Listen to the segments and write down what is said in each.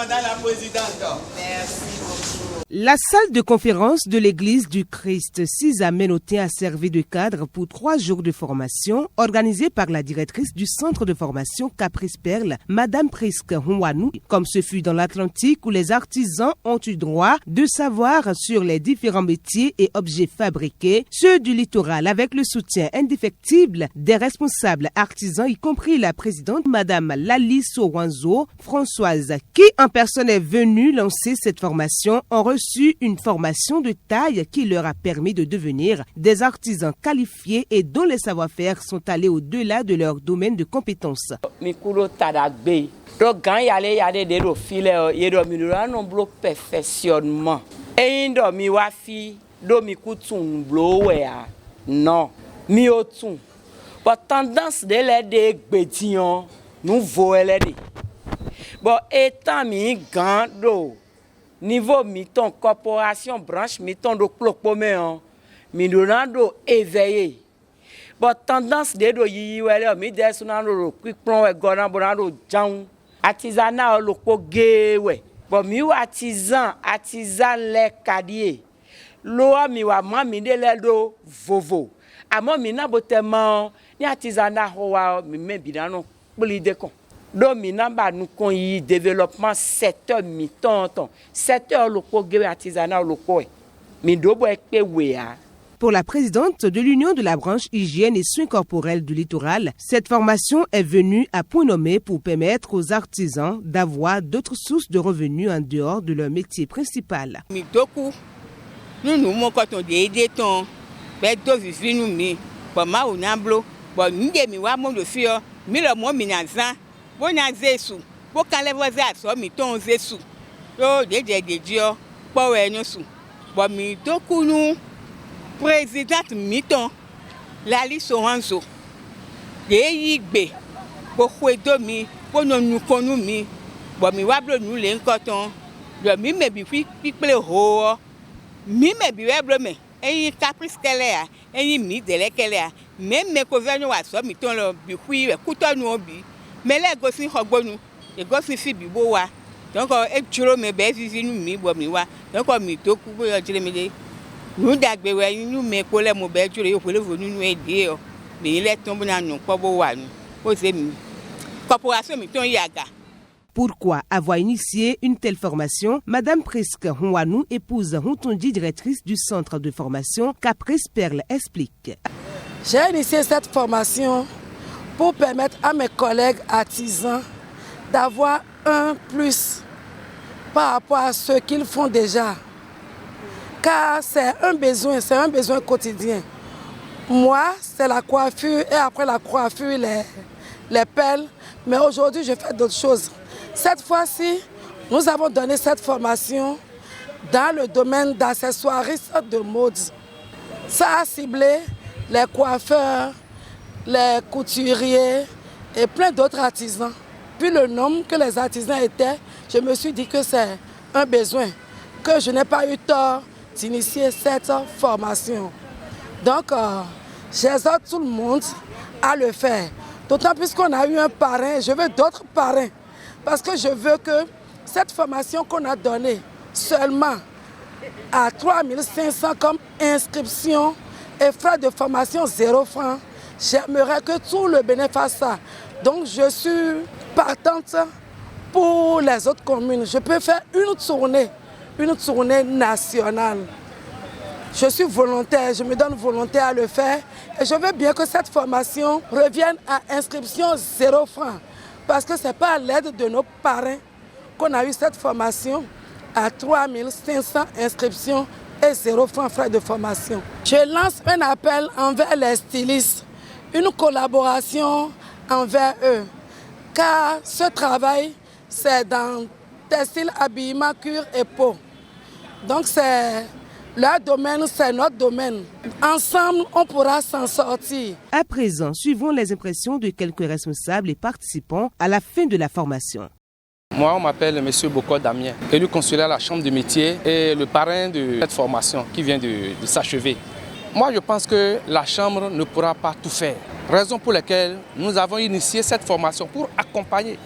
Madame la Présidente. Merci beaucoup. La salle de conférence de l'église du Christ 6 à Ménoté a servi de cadre pour 3 jours de formation organisée par la directrice du centre de formation Caprice Perle, Madame Prisk Houanou, comme ce fut dans l'Atlantique où les artisans ont eu droit de savoir sur les différents métiers et objets fabriqués, ceux du littoral avec le soutien indéfectible des responsables artisans, y compris la présidente Madame Lali Sowanzo Françoise, qui en personne est venue lancer cette formation en reçu une formation de taille qui leur a permis de devenir des artisans qualifiés et dont les savoir-faire sont allés au-delà de leur domaine de compétences. Niveau miton corporation branche miton do clopomé mi donando éveillé bon tendance de do yi wele mi de sunano quick plan we gona bonando jan artisanat lo ko gewe bon mi artisan le kadier lo mi wa mami de le do vovo amo mi na botement ni artisanat ho wa mi me bidano polide kon. Nous développement secteur mi-temps, secteur local artisanal local. Pour la présidente de l'Union de la branche hygiène et soins corporels du littoral, cette formation est venue à point nommé pour permettre aux artisans d'avoir d'autres sources de revenus en dehors de leur métier principal. Bona zesu bo kan level za so mi ton zesu yo de dio po we no su bo mi dokunu president mi ton Lali Sowanzo de yigbe bo kwedo mi bo no nukonu mi bo mi wa blo nu le nkoton yo mi me bi fi ple ho mi me bi we blo me eyin Caprice kele a eyin mi de le kele a me ko ve no wa so mi ton lo bi hui we kutonu obi mais les gosses hogonu les gosses fi bibo wa donc e juro me be fi nu mi bo mi wa donc mi to ku bo jire me de nu dagbe we nu me ko le mo be juro yo pele vo nu e de o mi le ton bo na nu ko bo wa nu o se mi corporation mi ton yaga. Pourquoi avoir initié une telle formation? Madame Prisk Houanou, épouse Routondi, directrice du centre de formation Caprice Perle, explique. J'ai initié cette formation pour permettre à mes collègues artisans d'avoir un plus par rapport à ce qu'ils font déjà. Car c'est un besoin quotidien. Moi, c'est la coiffure et après la coiffure, les perles. Mais aujourd'hui, je fais d'autres choses. Cette fois-ci, nous avons donné cette formation dans le domaine d'accessoiristes de mode. Ça a ciblé les coiffeurs, les couturiers et plein d'autres artisans. Vu le nombre que les artisans étaient, je me suis dit que c'est un besoin, que je n'ai pas eu tort d'initier cette formation. Donc, j'exhorte tout le monde à le faire. D'autant plus qu'on a eu un parrain, je veux d'autres parrains. Parce que je veux que cette formation qu'on a donnée seulement à 3 500 comme inscription et frais de formation 0 francs, j'aimerais que tout le bénéfice fasse ça. Donc je suis partante pour les autres communes. Je peux faire une tournée nationale. Je suis volontaire, je me donne volontaire à le faire. Et je veux bien que cette formation revienne à inscription 0 francs. Parce que ce n'est pas à l'aide de nos parrains qu'on a eu cette formation à 3 500 inscriptions et 0 francs frais de formation. Je lance un appel envers les stylistes, une collaboration envers eux. Car ce travail, c'est dans textile, habillement, cuir et peau. Donc c'est leur domaine, c'est notre domaine. Ensemble, on pourra s'en sortir. À présent, suivons les impressions de quelques responsables et participants à la fin de la formation. Moi, on m'appelle M. Boko Damien, élu consulaire à la Chambre de métier et le parrain de cette formation qui vient de s'achever. Moi, je pense que la Chambre ne pourra pas tout faire. Raison pour laquelle nous avons initié cette formation pour accompagner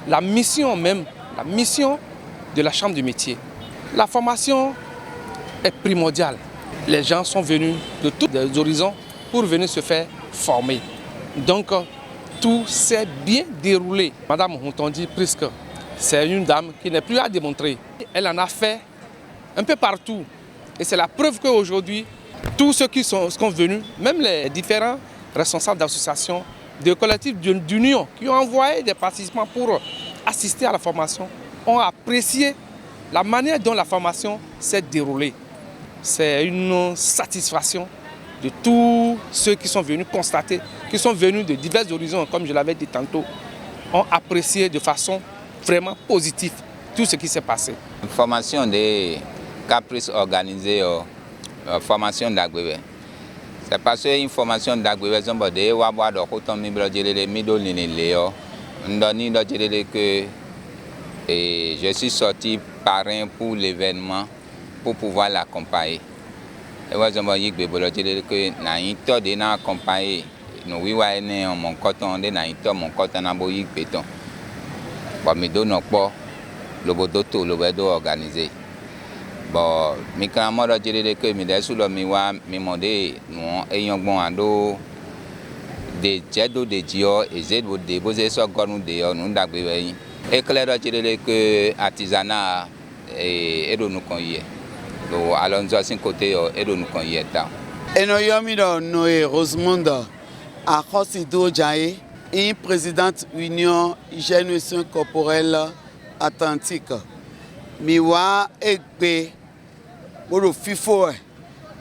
la mission même, la mission de la chambre de métier. La formation est primordiale. Les gens sont venus de tous les horizons pour venir se faire former. Donc, tout s'est bien déroulé. Madame Hontondi Prisca, c'est une dame qui n'est plus à démontrer. Elle en a fait un peu partout. Et c'est la preuve qu'aujourd'hui, tous ceux qui sont venus, même les différents responsables d'associations, de collectifs d'union qui ont envoyé des participants pour assister à la formation, ont apprécié la manière dont la formation s'est déroulée. C'est une satisfaction de tous ceux qui sont venus constater, qui sont venus de divers horizons, comme je l'avais dit tantôt, ont apprécié de façon vraiment positive tout ce qui s'est passé. Une formation de caprice organisée, formation d'Agwebe. C'est parce qu'une formation d'Agwebe, je suis sorti parrain pour l'événement pour pouvoir l'accompagner. Et moi, je me que na accompagné nous oui mon coton de na mon coton na boyi béton. Bon me donne pas le bodoto le bedo organisé. Bon mi quand moi que mi des sous le mi wa mi mondé nous ayons bon ando de jedo de dio et zedo de boze so gonu de nous d'agbe éclair que artisanat et do nous conyer. Donc allons à côté et do nous conyer ta. Eno yomi do Noé Rosemonde à Khosido Djaé, une présidente Union Hygiène et Soins Corporels Atlantique. Miwa Ekbe Boro Fifo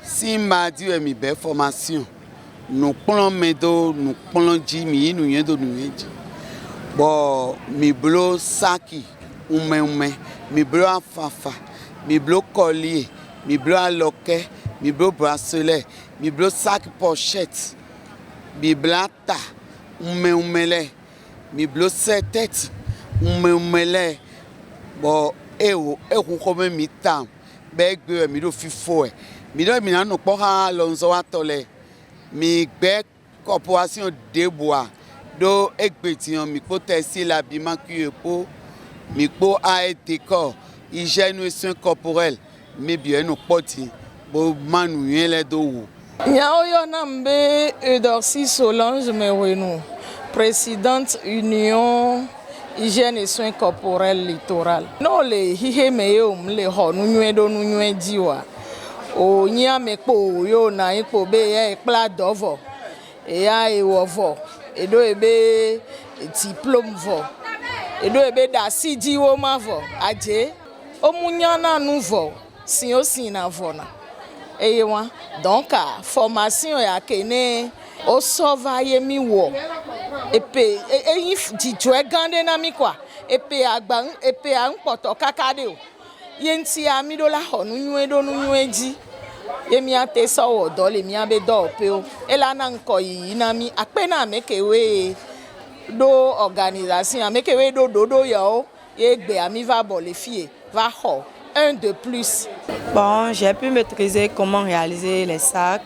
si mardi mi be formation. Nous prenons médo, nous prenons Jimmy, nous yendo nous yendo. Bon, mi blo saki, ume, mi blo afafa, mi blo collier, mi blo aloke, mi blo bracelet, mi blo sac pochette, mi blata, umele, mi blo tête, umele. Bon, comme mi tam, begbe mi do fifo mi do mi na no po ha lonzo atole, mi gbe corporation de bois. Do ekbetian mi po tesi l'habillement QEPO, mi po AETCO, hygiène et soins corporels, mi bien no poti, bo manu yele do wu. Nyao nambe Eudorcie Solange Mewenou, présidente Union Hygiène et Soins Corporels Littoral. Non le hihe meum le ho nunywe do nunywe diwa. O nyame po yo na ipo be e pla dovo. E ya e wovo. Et do ebe diplôme vo et do ebe da sidi wo ma vo aje o munyana nouveau si o si na vona et wa donc formation ya kene o sauvaye mi wo epe e di joe gande na mi kwa epe agba epe an poto kakade o yenti ami do la ho nunwe do nunwe ji yemi ate so wo do le mi abe do pe o ela na nko yi na mi apena mekewe do organisation amekewe do yo ye gbe ami va bo les filles va ho un de plus. Bon, j'ai pu maîtriser comment réaliser les sacs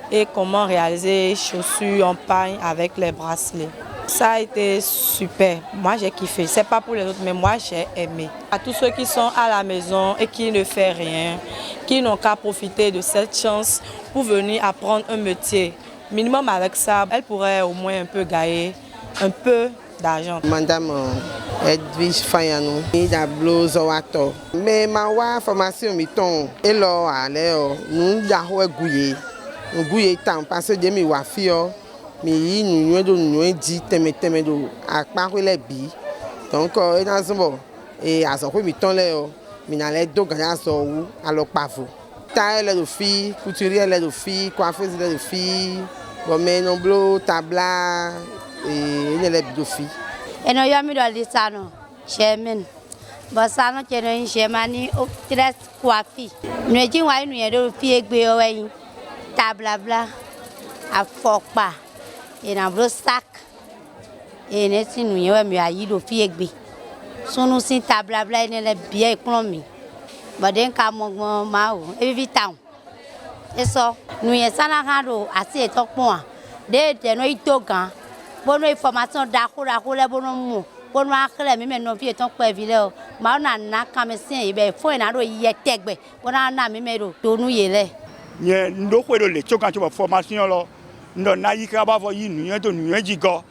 et comment réaliser chaussures en paille avec les bracelets. Ça a été super. Moi, j'ai kiffé. C'est pas pour les autres, mais moi, j'ai aimé. À tous ceux qui sont à la maison et qui ne font rien, qui n'ont qu'à profiter de cette chance pour venir apprendre un métier. Minimum avec ça, elle pourrait au moins un peu gagner un peu d'argent. Madame Edwige Fayanou, Dablo Zowato. Mais ma formation miton et là allez nous d'ahoué gouyer. Nous gouyer tant parce que demi wa fio. Mais nous nous dit teme do a parler les bi donc et dans ce bon et à ce que mi ton les mi na les do gagner so wu alors pavo taille les filles couturier les filles coiffeuse les filles bon mais non blo tabla et les do filles et non yami do lisano chemin bon sano cheno chemani o tres coiffi nous dit wa nous do filles gbe o yin tabla bla a fokpa et dans le sac et ne si nous y a mieux à y do fiegbe son nous si table bla ne le bien économie ba den ka mo ma o e vitam et ça nous y ça na rando assez to point de no itogan bono information da ko le bono mo pour nous accueillir même nos vieux temps quoi ville ma on a comme sien il be faut na do yetegbe pour na même do nous yele nye ndo ko do le chokan cho formation lo ndo na yi ka ba fo yi nu yen to nu yen ji go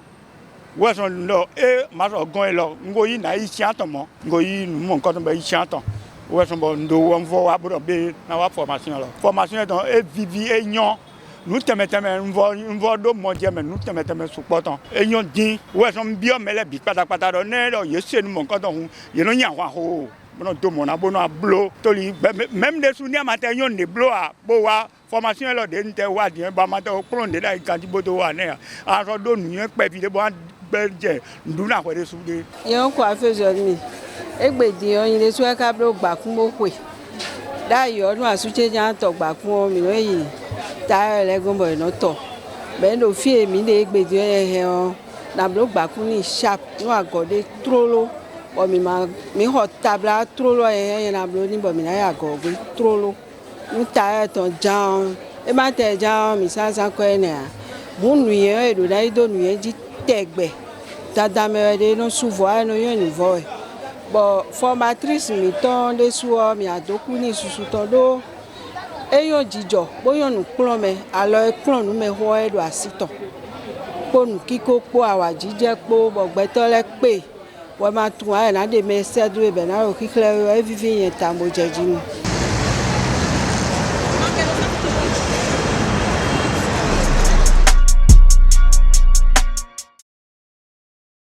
wo so ndo ma so gon e lo ngo yi na yi sia ton mo ngo yi nu mo nkan to be yi sia ton wo so bo ndo wo mvo wa bro be na wa formation don e vivi e nyon nous temeteme mvo do mo je me nous temeteme suportant e nyon din wo so mbio mele bi patapata do ne do ye se nu mo nkan to hu ye no nya wa ho bon do mo na bono blo to li même des souvenirs matin yon de blo a bo wa formation lo de nte wa din ba matin o plon de la kan ti boto wa ne a so do nu yen pe fi de bo je ndu na ko de su de yon ko afe jori egbedi yon ile so ka blo gba kun mo pe da yo nu asuche jan to gba kun mi no yi ta le gombo no to be no fi mi de egbedi yon na blo gba kun ni sharp no agode trolo o mi hot tabla trolo e na blo ni bo mi na ya go gbe trolo nu ta ton jan e ma te jan mi sa ko ene a bu nu ye e do dai do nu ye ji tegbe dada me de no souvent no yo ni vo bo formatrice mi ton de suo mi adoku ni susu ton do e yo jijo bo yo nu klon me alo e klon nu me ho e do asiton po nu kiko po awa jije po bo gbe to le pe wọ́n máa tún àyè náà dé mẹ́sẹ́dúró ibẹ̀ náà ò kíkẹ́ ẹ vivi yẹn tààmù jẹ̀jì ni.